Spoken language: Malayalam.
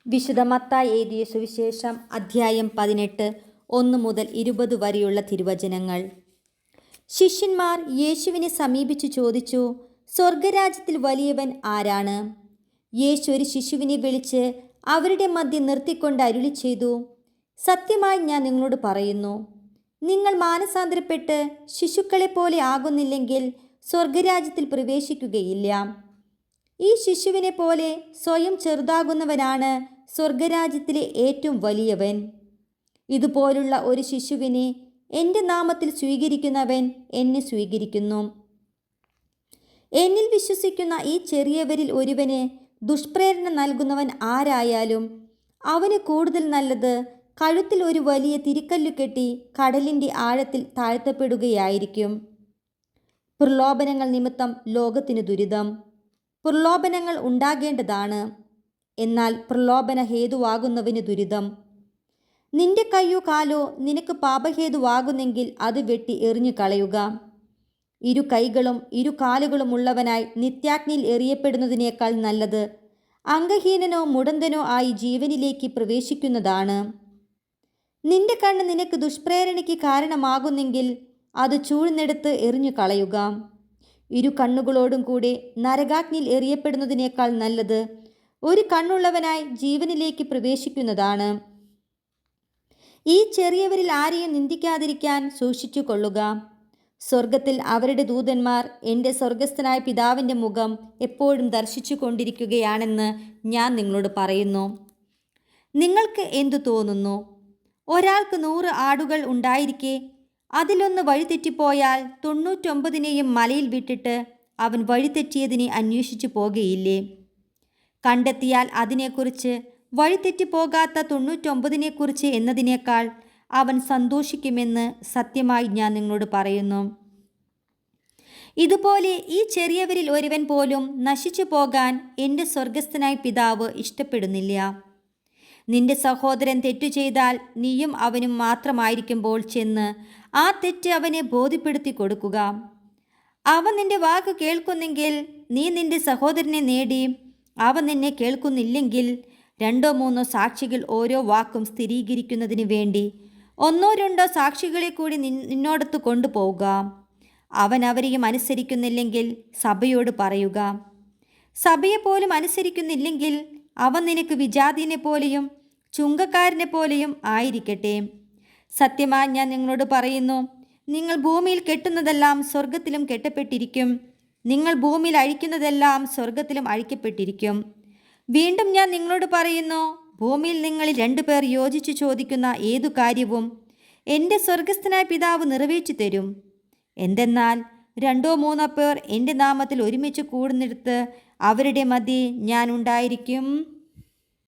വിശുദ്ധ മത്തായി എഴുതിയ സുവിശേഷം അധ്യായം 18 1 മുതൽ 20 വരെയുള്ള തിരുവചനങ്ങൾ. ശിഷ്യന്മാർ യേശുവിനെ സമീപിച്ചു ചോദിച്ചു, സ്വർഗരാജ്യത്തിൽ വലിയവൻ ആരാണ്? യേശു ഒരു ശിശുവിനെ വിളിച്ച് അവരുടെ മധ്യം നിർത്തിക്കൊണ്ട് അരുളി ചെയ്തു, സത്യമായി ഞാൻ നിങ്ങളോട് പറയുന്നു, നിങ്ങൾ മാനസാന്തരപ്പെട്ട് ശിശുക്കളെപ്പോലെ ആകുന്നില്ലെങ്കിൽ സ്വർഗരാജ്യത്തിൽ പ്രവേശിക്കുകയില്ല. ഈ ശിശുവിനെ പോലെ സ്വയം ചെറുതാകുന്നവനാണ് സ്വർഗരാജ്യത്തിലെ ഏറ്റവും വലിയവൻ. ഇതുപോലുള്ള ഒരു ശിശുവിനെ എൻ്റെ നാമത്തിൽ സ്വീകരിക്കുന്നവൻ എന്നെ സ്വീകരിക്കുന്നു. എന്നിൽ വിശ്വസിക്കുന്ന ഈ ചെറിയവരിൽ ഒരുവന് ദുഷ്പ്രേരണ നൽകുന്നവൻ ആരായാലും അവന് കൂടുതൽ നല്ലത് കഴുത്തിൽ ഒരു വലിയ തിരിക്കല്ലു കെട്ടി കടലിൻ്റെ ആഴത്തിൽ താഴ്ത്തപ്പെടുകയായിരിക്കും. പ്രലോഭനങ്ങൾ നിമിത്തം ലോകത്തിന് ദുരിതം. പ്രലോഭനങ്ങൾ ഉണ്ടാകേണ്ടതാണ്, എന്നാൽ പ്രലോഭന ഹേതുവാകുന്നവന് ദുരിതം. നിന്റെ കയ്യോ കാലോ നിനക്ക് പാപഹേതുവാകുന്നെങ്കിൽ അത് വെട്ടി എറിഞ്ഞു കളയുക. ഇരു കൈകളും ഇരു കാലുകളും ഉള്ളവനായി നിത്യാഗ്നിയിൽ എറിയപ്പെടുന്നതിനേക്കാൾ നല്ലത് അംഗഹീനനോ മുടന്തനോ ആയി ജീവനിലേക്ക് പ്രവേശിക്കുന്നതാണ്. നിന്റെ കണ്ണ് നിനക്ക് ദുഷ്പ്രേരണയ്ക്ക് കാരണമാകുന്നെങ്കിൽ അത് ചൂഴ്ന്നെടുത്ത് എറിഞ്ഞു കളയുക. ഇരു കണ്ണുകളോടും കൂടെ നരകാഗ്നിയിൽ എറിയപ്പെടുന്നതിനേക്കാൾ നല്ലത് ഒരു കണ്ണുള്ളവനായി ജീവനിലേക്ക് പ്രവേശിക്കുന്നതാണ്. ഈ ചെറിയവരിൽ ആരെയും നിന്ദിക്കാതിരിക്കാൻ സൂക്ഷിച്ചു കൊള്ളുക. സ്വർഗത്തിൽ അവരുടെ ദൂതന്മാർ എൻ്റെ സ്വർഗസ്ഥനായ പിതാവിൻ്റെ മുഖം എപ്പോഴും ദർശിച്ചു കൊണ്ടിരിക്കുകയാണെന്ന് ഞാൻ നിങ്ങളോട് പറയുന്നു. നിങ്ങൾക്ക് എന്തു തോന്നുന്നു? ഒരാൾക്ക് 100 ആടുകൾ ഉണ്ടായിരിക്കെ അതിലൊന്ന് വഴിതെറ്റിപ്പോയാൽ 99നെയും മലയിൽ വിട്ടിട്ട് അവൻ വഴിതെറ്റിയതിനെ അന്വേഷിച്ചു പോകുകയില്ലേ? കണ്ടെത്തിയാൽ അതിനെക്കുറിച്ച്, വഴിതെറ്റിപ്പോകാത്ത 99നെക്കുറിച്ച് എന്നതിനേക്കാൾ അവൻ സന്തോഷിക്കുമെന്ന് സത്യമായി ഞാൻ നിങ്ങളോട് പറയുന്നു. ഇതുപോലെ ഈ ചെറിയവരിൽ ഒരുവൻ പോലും നശിച്ചു പോകാൻ എൻ്റെ സ്വർഗസ്ഥനായ പിതാവ് ഇഷ്ടപ്പെടുന്നില്ല. നിന്റെ സഹോദരൻ തെറ്റു ചെയ്താൽ നീയും അവനും മാത്രമായിരിക്കുമ്പോൾ ചെന്ന് ആ തെറ്റ് അവനെ ബോധ്യപ്പെടുത്തി കൊടുക്കുക. അവൻ നിന്റെ വാക്ക് കേൾക്കുന്നെങ്കിൽ നീ നിന്റെ സഹോദരനെ നേടി. അവൻ നിന്നെ കേൾക്കുന്നില്ലെങ്കിൽ 2-3 സാക്ഷികൾ ഓരോ വാക്കും സ്ഥിരീകരിക്കുന്നതിന് വേണ്ടി 1-2 സാക്ഷികളെ കൂടി നിന്നോടത്ത് കൊണ്ടുപോവുക. അവൻ അവരെയും അനുസരിക്കുന്നില്ലെങ്കിൽ സഭയോട് പറയുക. സഭയെപ്പോലും അനുസരിക്കുന്നില്ലെങ്കിൽ അവൻ നിനക്ക് വിജാതീനെ പോലെയും ചുങ്കക്കാരനെ പോലെയും ആയിരിക്കട്ടെ. സത്യമായി ഞാൻ നിങ്ങളോട് പറയുന്നു, നിങ്ങൾ ഭൂമിയിൽ കെട്ടുന്നതെല്ലാം സ്വർഗത്തിലും കെട്ടപ്പെട്ടിരിക്കും, നിങ്ങൾ ഭൂമിയിൽ അഴിക്കുന്നതെല്ലാം സ്വർഗത്തിലും അഴിക്കപ്പെട്ടിരിക്കും. വീണ്ടും ഞാൻ നിങ്ങളോട് പറയുന്നു, ഭൂമിയിൽ നിങ്ങളിൽ 2 പേർ യോജിച്ചു ചോദിക്കുന്ന ഏതു കാര്യവും എൻ്റെ സ്വർഗസ്ഥനായ പിതാവ് നിറവേറ്റി തരും. എന്തെന്നാൽ 2-3 പേർ എൻ്റെ നാമത്തിൽ ഒരുമിച്ച് കൂടുന്നിടത്ത് അവരുടെ മധ്യേ ഞാൻ ഉണ്ടായിരിക്കും.